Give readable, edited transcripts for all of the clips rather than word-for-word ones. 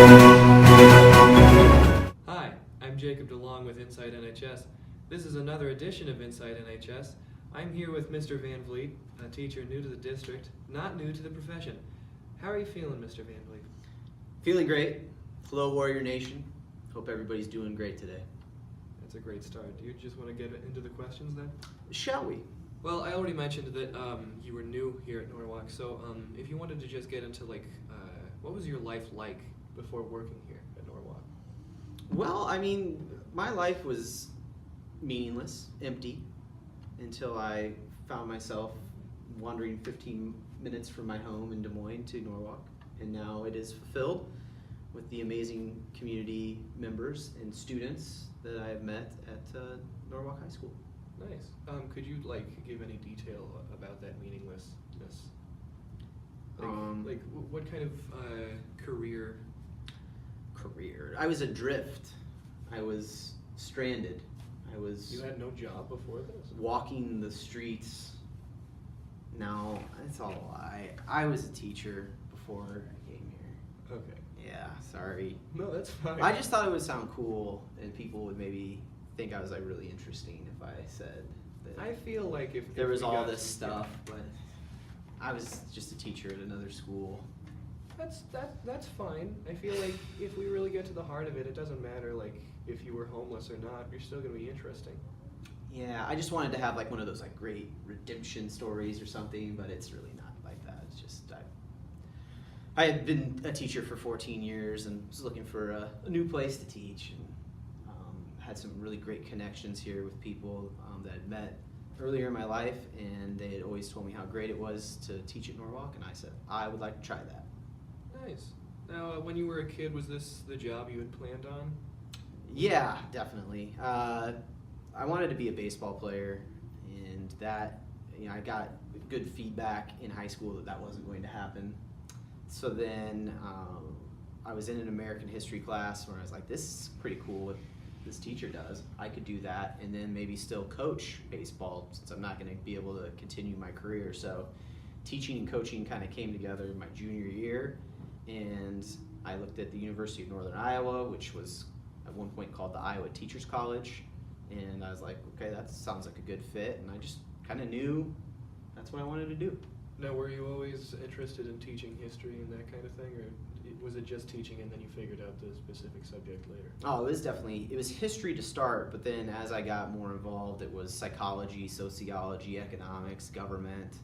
Hi, I'm Jacob DeLong with Inside NHS. This is another edition of Inside NHS. I'm here with Mr. VanVleet, a teacher new to the district, not new to the profession. How are you feeling, Mr. VanVleet? Feeling great. Hello, Warrior Nation. Hope everybody's doing great today. That's a great start. Do you just want to get into the questions then? Shall we? Well, I already mentioned that you were new here at Norwalk, so if you wanted to just get into what was your life like before working here at Norwalk? Well, I mean, my life was meaningless, empty, until I found myself wandering 15 minutes from my home in Des Moines to Norwalk, and now it is fulfilled with the amazing community members and students that I have met at Norwalk High School. Nice. Could you give any detail about that meaninglessness? What kind of career? I was adrift. I was stranded. You had no job before this? Walking the streets. No, it's all a lie. I was a teacher before I came here. Okay. Yeah, sorry. No, that's fine. I just thought it would sound cool, and people would maybe think I was really interesting if I said that. I feel like if there was we all got this to- stuff, but I was just a teacher at another school. That's fine. I feel like if we really get to the heart of it, it doesn't matter if you were homeless or not. You're still going to be interesting. Yeah, I just wanted to have one of those great redemption stories or something, but it's really not like that. It's just I had been a teacher for 14 years and was looking for a new place to teach, and had some really great connections here with people that I'd met earlier in my life, and they had always told me how great it was to teach at Norwalk, and I said I would like to try that. Nice. Now, when you were a kid, was this the job you had planned on? Yeah, definitely. I wanted to be a baseball player, and that, I got good feedback in high school that wasn't going to happen. So then I was in an American history class where I was like, this is pretty cool what this teacher does. I could do that and then maybe still coach baseball since I'm not going to be able to continue my career. So teaching and coaching kind of came together in my junior year, and I looked at the University of Northern Iowa, which was at one point called the Iowa Teachers College, and I was like, okay, that sounds like a good fit, and I just kind of knew that's what I wanted to do. Now, were you always interested in teaching history and that kind of thing, or was it just teaching and then you figured out the specific subject later? Oh, it was history to start, but then as I got more involved, it was psychology, sociology, economics, government,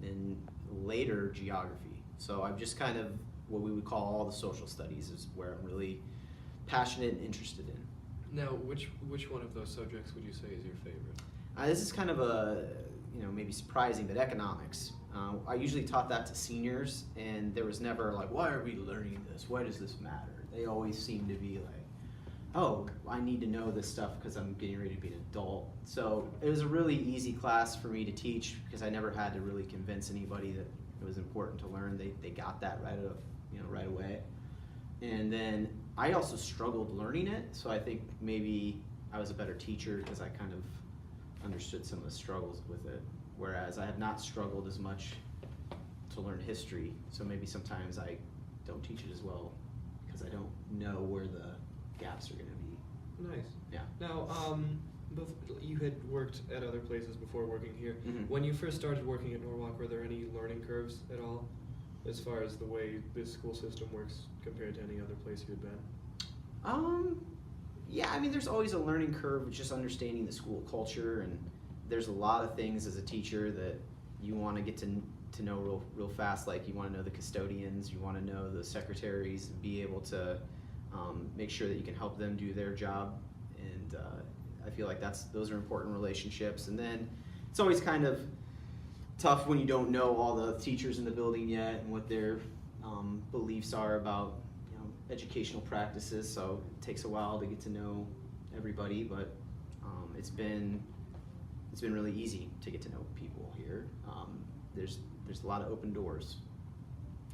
and later geography. So I'm just kind of what we would call all the social studies is where I'm really passionate and interested in. Now, which one of those subjects would you say is your favorite? This is kind of a, maybe surprising, but economics. I usually taught that to seniors, and there was never why are we learning this? Why does this matter? They always seem to be oh, I need to know this stuff because I'm getting ready to be an adult. So it was a really easy class for me to teach because I never had to really convince anybody that it was important to learn. They got that right away. And then I also struggled learning it, so I think maybe I was a better teacher because I kind of understood some of the struggles with it, whereas I have not struggled as much to learn history, so maybe sometimes I don't teach it as well because I don't know where the gaps are going to be. Nice. Yeah. Now, you had worked at other places before working here. Mm-hmm. When you first started working at Norwalk, were there any learning curves at all as far as the way this school system works compared to any other place you had been? Yeah, I mean, there's always a learning curve with just understanding the school culture, and there's a lot of things as a teacher that you want to get to know real fast. Like you want to know the custodians, you want to know the secretaries, and be able to make sure that you can help them do their job. And I feel like those are important relationships. And then it's always kind of tough when you don't know all the teachers in the building yet and what their beliefs are about educational practices, so it takes a while to get to know everybody, but it's been really easy to get to know people here. There's a lot of open doors,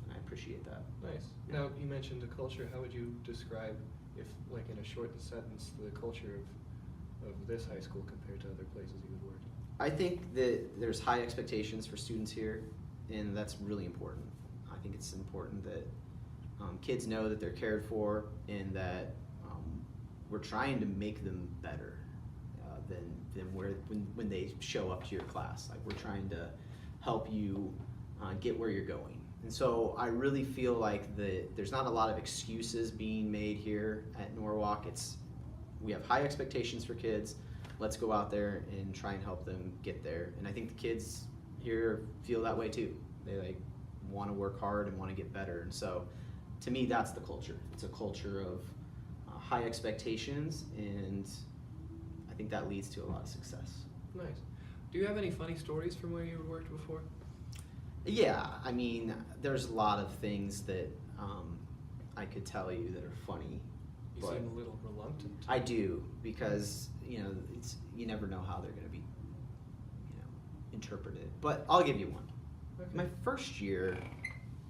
and I appreciate that. Nice. Yeah. Now, you mentioned the culture. How would you describe, if in a shortened sentence, the culture of this high school compared to other places you would work? I think that there's high expectations for students here, and that's really important. I think it's important that Kids know that they're cared for and that we're trying to make them better than when they show up to your class. Like, we're trying to help you get where you're going. And so I really feel like there's not a lot of excuses being made here at Norwalk. We have high expectations for kids. Let's go out there and try and help them get there. And I think the kids here feel that way too. They want to work hard and want to get better. And so to me, that's the culture. It's a culture of high expectations, and I think that leads to a lot of success. Nice. Do you have any funny stories from where you worked before? Yeah, I mean, there's a lot of things that I could tell you that are funny. You seem a little reluctant. I do, because you never know how they're going to be, interpreted. But I'll give you one. Okay. My first year,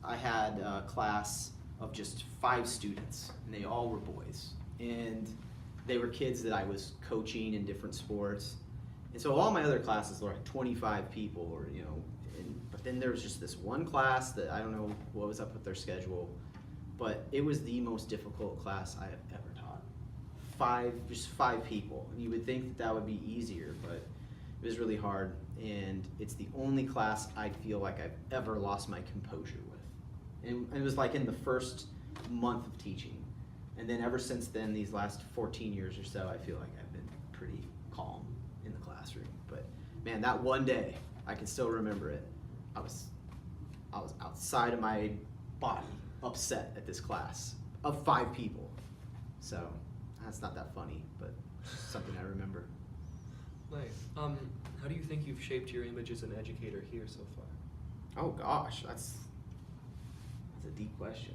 I had a class of just 5 students, and they all were boys, and they were kids that I was coaching in different sports. And so all my other classes were like 25 people, or but then there was just this one class that I don't know what was up with their schedule, but it was the most difficult class I have ever taught. Just five people. And you would think that would be easier, but it was really hard, and it's the only class I feel like I've ever lost my composure with. And it was like in the first month of teaching. And then ever since then, these last 14 years or so, I feel like I've been pretty calm in the classroom. But man, that one day, I can still remember it. I was outside of my body, upset at this class of 5 people. So that's not that funny, but something I remember. Nice. How do you think you've shaped your image as an educator here so far? Oh gosh, that's a deep question.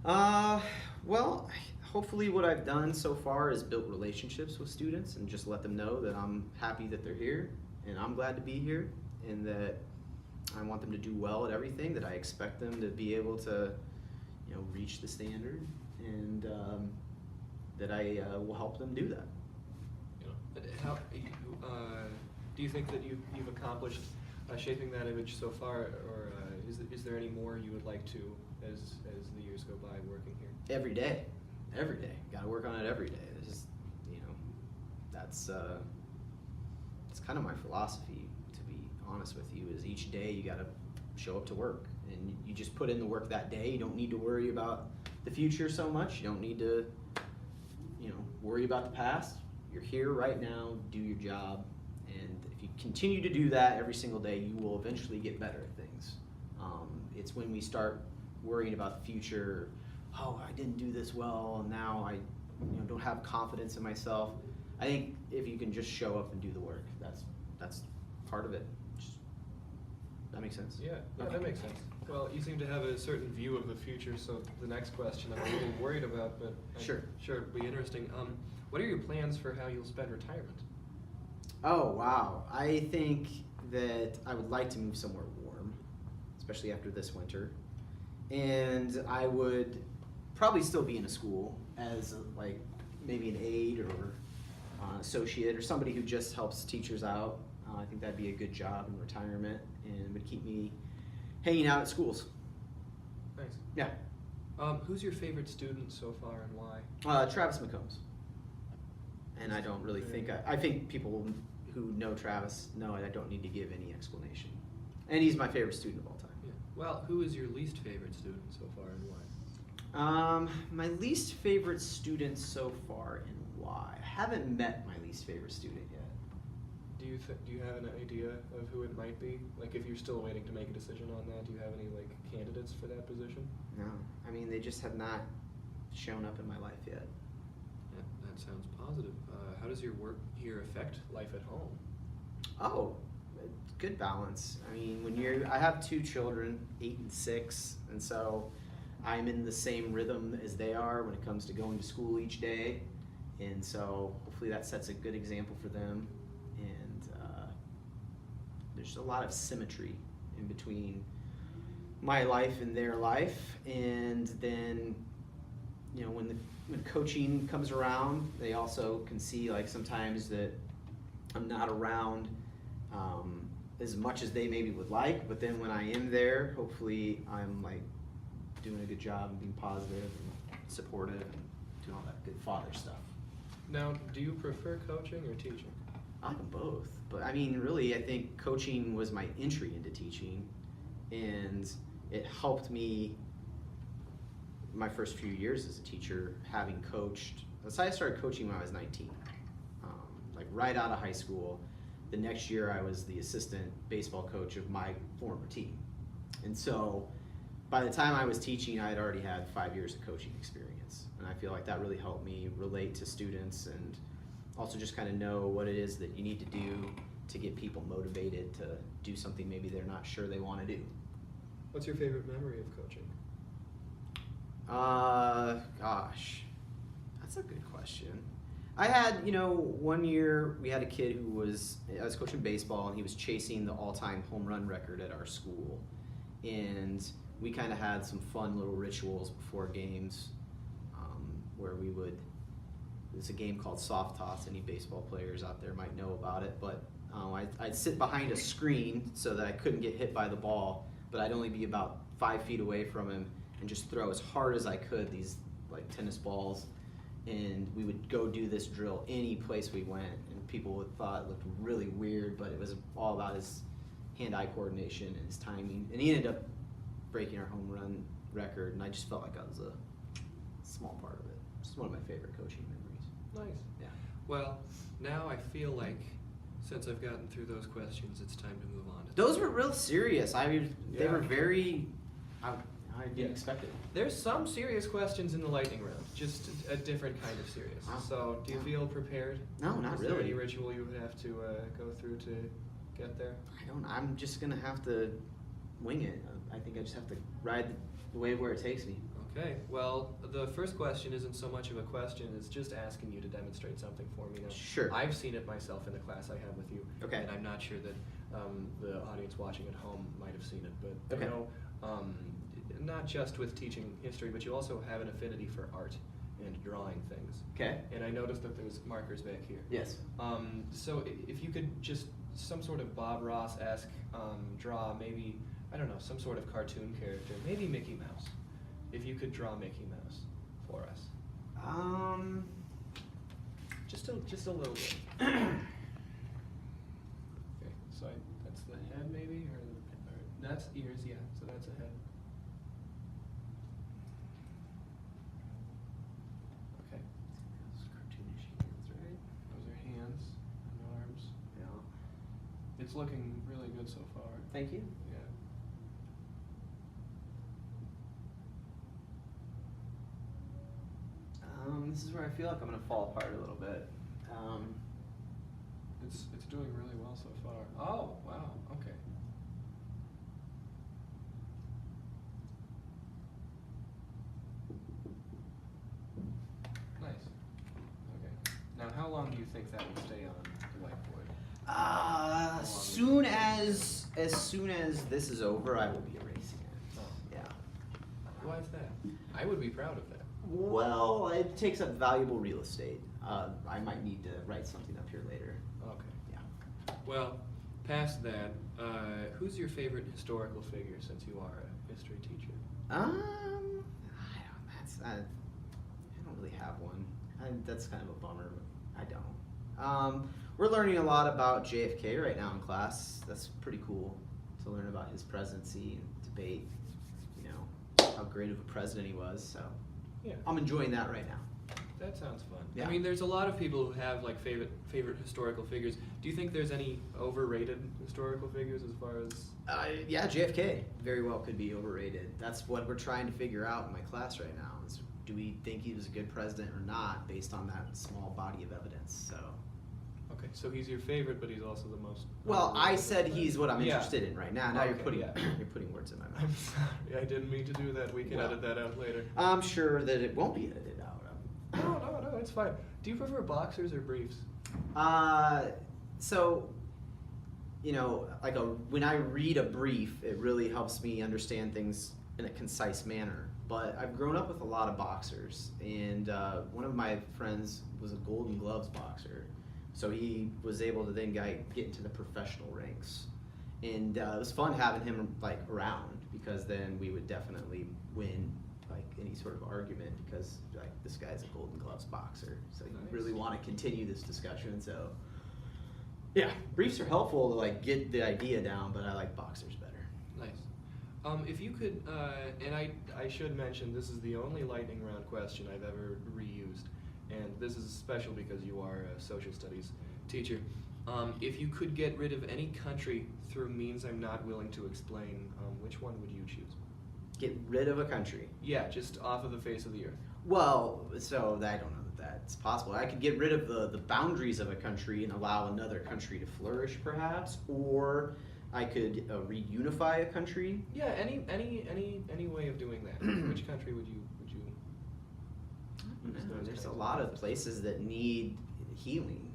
I know. Well, hopefully what I've done so far is built relationships with students and just let them know that I'm happy that they're here, and I'm glad to be here, and that I want them to do well at everything, that I expect them to be able to, reach the standard, and that I will help them do that. How do you think that you've accomplished shaping that image so far, or is there any more you would like to as the years go by working here? Every day. Got to work on it every day. It's just, that's it's kind of my philosophy, to be honest with you, is each day you got to show up to work, and you just put in the work that day. You don't need to worry about the future so much. You don't need to, worry about the past. You're here right now, do your job, and if you continue to do that every single day, you will eventually get better at things. It's when we start worrying about the future, oh, I didn't do this well, and now I don't have confidence in myself. I think if you can just show up and do the work, that's part of it. That makes sense? Yeah, that makes sense. Well, you seem to have a certain view of the future, so the next question I'm a little worried about, but I'm sure it'll be interesting. What are your plans for how you'll spend retirement? Oh, wow. I think that I would like to move somewhere warm, especially after this winter. And I would probably still be in a school as maybe an aide or associate, or somebody who just helps teachers out. I think that'd be a good job in retirement and would keep me hanging out at schools. Nice. Yeah. Who's your favorite student so far, and why? Travis McCombs. And I don't really think, I think people who know Travis know I don't need to give any explanation. And he's my favorite student of all time. Yeah. Well, who is your least favorite student so far, and why? My least favorite student so far, and why? I haven't met my least favorite student yet. Do you have an idea of who it might be? Like, if you're still waiting to make a decision on that, do you have any candidates for that position? No, I mean, they just have not shown up in my life yet. Yeah, that sounds positive. How does your work here affect life at home? Oh, good balance. I mean, I have 2 children, 8 and 6, and so I'm in the same rhythm as they are when it comes to going to school each day, and so hopefully that sets a good example for them. And there's a lot of symmetry in between my life and their life, and then when coaching comes around, they also can see sometimes that I'm not around as much as they maybe would like, but then when I am there, hopefully I'm doing a good job and being positive and supportive and doing all that good father stuff. Now, do you prefer coaching or teaching? I like them both, but I mean, really, I think coaching was my entry into teaching, and it helped me my first few years as a teacher, having coached. So I started coaching when I was 19, like right out of high school. The next year, I was the assistant baseball coach of my former team, and so by the time I was teaching, I had already had 5 years of coaching experience, and I feel like that really helped me relate to students and also just kind of know what it is that you need to do to get people motivated to do something maybe they're not sure they want to do. What's your favorite memory of coaching? Gosh, that's a good question. I had, 1 year we had a kid I was coaching baseball, and he was chasing the all-time home run record at our school. And we kind of had some fun little rituals before games where there's a game called soft toss. Any baseball players out there might know about it, but I'd sit behind a screen so that I couldn't get hit by the ball, but I'd only be about 5 feet away from him and just throw as hard as I could these like tennis balls, and we would go do this drill any place we went, and people would thought it looked really weird, but it was all about his hand-eye coordination and his timing, and he ended up breaking our home run record, and I just felt like I was a small part of it. It's one of my favorite coaching memories. Nice. Yeah. Well, now I feel like since I've gotten through those questions, it's time to move on. Those were real serious. They Yeah. were very, I didn't Yeah. expect it. There's some serious questions in the lightning round, just a different kind of serious. Wow. So, do you feel prepared? No, not Is there really. any ritual you would have to go through to get there? I'm just gonna have to wing it. I think I just have to ride the wave where it takes me. Okay, well, the first question isn't so much of a question, it's just asking you to demonstrate something for me. Now, Sure. I've seen it myself in the class I have with you. Okay. And I'm not sure that the audience watching at home might have seen it, but Okay. I know not just with teaching history, but you also have an affinity for art and drawing things. Okay. And I noticed that there's markers back here. Yes. So if you could just some sort of Bob Ross-esque draw, maybe, I don't know, some sort of cartoon character, maybe Mickey Mouse. If you could draw Mickey Mouse for us. Just a little bit. Okay, so that's the head maybe, or that's ears, yeah, so that's a head. Okay. Those cartoonish hands, right? Those are hands and arms. Yeah. It's looking really good so far. Thank you. Yeah. This is where I feel like I'm gonna fall apart a little bit. It's doing really well so far. Oh, wow, okay. Nice. Okay. Now, how long do you think that will stay on the whiteboard? As soon as this is over, I will be erasing it. Oh. Yeah. Why is that? I would be proud of that. Well, it takes up valuable real estate. I might need to write something up here later. Okay. Yeah. Well, past that, who's your favorite historical figure since you are a history teacher? I don't really have one. That's kind of a bummer, but I don't. We're learning a lot about JFK right now in class. That's pretty cool to learn about his presidency and debate, how great of a president he was. So Yeah. I'm enjoying that right now. That sounds fun. Yeah. I mean, there's a lot of people who have like favorite historical figures. Do you think there's any overrated historical figures as far as? Yeah, JFK very well could be overrated. That's what we're trying to figure out in my class right now. Is do we think he was a good president or not based on that small body of evidence? So. Okay, so he's your favorite, but he's also the most. Well, I overrated. said he's what I'm Yeah. interested in right now. Now you're Okay, putting yeah. you're putting words in my I'm mouth. sorry, I didn't mean to do that. We can Well. edit that out later. I'm sure that it won't be edited out. No, it's fine. Do you prefer boxers or briefs? So, when I read a brief, it really helps me understand things in a concise manner. But I've grown up with a lot of boxers, and one of my friends was a Golden Gloves boxer, so he was able to then get into the professional ranks, and it was fun having him around. because then we would definitely win like any sort of argument, because like this guy's a Golden Gloves boxer, so you Nice. really want to continue this discussion. So yeah, briefs are helpful to like get the idea down, but I like boxers better. Nice. If you could, and I should mention, this is the only lightning round question I've ever reused, and this is special because you are a social studies teacher. If you could get rid of any country through means I'm not willing to explain, which one would you choose? Get rid of a country. Yeah, just off of the face of the earth. Well, so I don't know that that's possible. I could get rid of the boundaries of a country and allow another country to flourish, perhaps, or I could reunify a country. Yeah, any way of doing that. Which country would you? I don't know. There's a lot of places that need healing,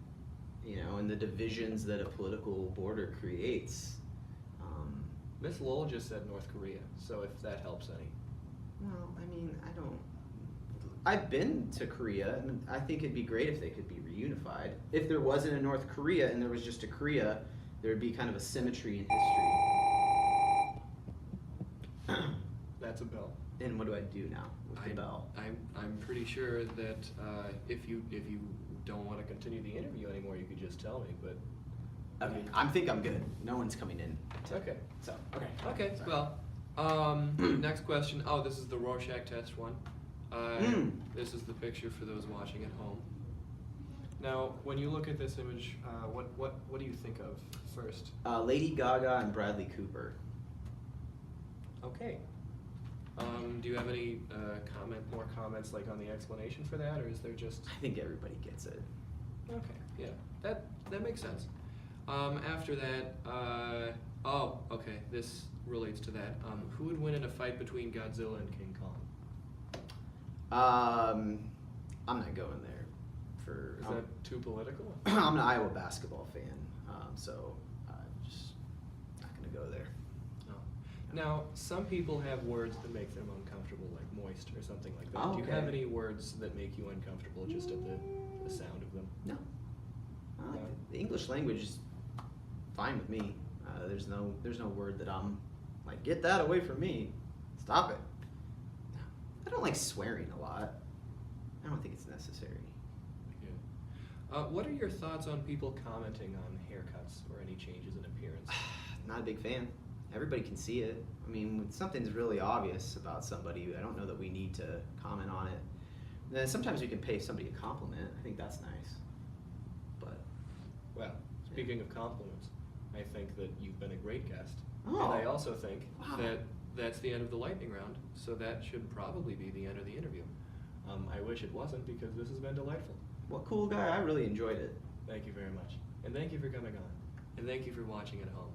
you know, and the divisions that a political border creates. Miss Lowell just said North Korea, so if that helps any. Well, I mean, I've been to Korea, and I think it'd be great if they could be reunified. If there wasn't a North Korea and there was just a Korea, there would be kind of a symmetry in history. That's a bell. And what do I do now with the bell? I'm pretty sure that if you don't want to continue the interview anymore, you could just tell me. But Okay, I think I'm good. No one's coming in. Okay. So, okay. Okay. Sorry. Well, next question. Oh, this is the Rorschach test one. This is the picture for those watching at home. Now, when you look at this image, what do you think of first? Lady Gaga and Bradley Cooper. Okay. Do you have any more comments like on the explanation for that, or is there just? I think everybody gets it. Okay. Yeah. That makes sense. After that, okay. This relates to that. Who would win in a fight between Godzilla and King Kong? I'm not going there. Is that too political? I'm an Iowa basketball fan, so I'm just not going to go there. No. Now, some people have words that make them uncomfortable, like moist or something like that. Oh, Do you have okay. any words that make you uncomfortable just at the sound of them? No. No? The English language is fine with me. There's no word that I'm like, get that away from me. Stop it. No. I don't like swearing a lot. I don't think it's necessary. Yeah. What are your thoughts on people commenting on haircuts or any changes in appearance? Not a big fan. Everybody can see it. I mean, when something's really obvious about somebody, I don't know that we need to comment on it. And then sometimes you can pay somebody a compliment. I think that's nice. But Well, speaking of compliments, I think that you've been a great guest. Oh. And I also think Wow. that that's the end of the lightning round, so that should probably be the end of the interview. I wish it wasn't, because this has been delightful. well, cool guy. I really enjoyed it. Thank you very much. And thank you for coming on. And thank you for watching at home.